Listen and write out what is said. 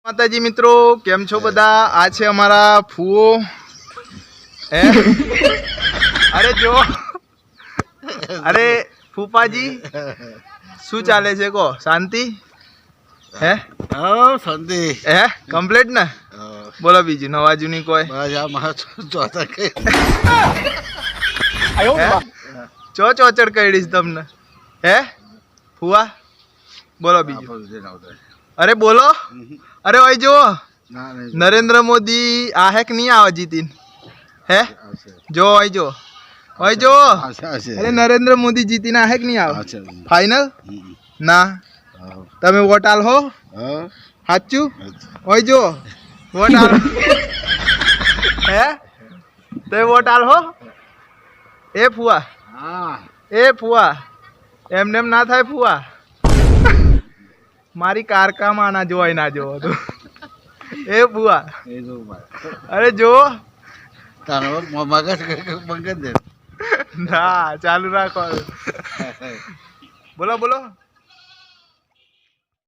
માતાજી મિત્રો, કેમ છો બધા? આ છે અમારા ફૂઓ. હે અરે જો, અરે ફૂપાજી, શું ચાલે છે? કો શાંતિ હે? શાંતિ હે કમ્પ્લીટ ને? બોલો બીજું નવા જૂની કોઈ? ચો ચોચડ કઈડીશ તમને હે ફુવા? બોલો બીજું. અરે બોલો. અરે ઓય જો નરેન્દ્ર મોદી આ હે કે નહીં આવે જીતીન? હે જો ઓય જો, ઓય જો. અરે નરેન્દ્ર મોદી જીતીને આ હે કે નહીં આવે? ફાઇનલ ના? તમે વોટ આલ હો? સાચું? ઓય જો વોટ આલ હે? તમે વોટ આલ હો? એ ફુવા, એ ફુવા, એમને એમ ના થાય ફુવા. મારી કારકામાં ના જોવાય ના જોવો તો એ ફુવા. અરે જો ના ચાલુ રાખો. બોલો બોલો.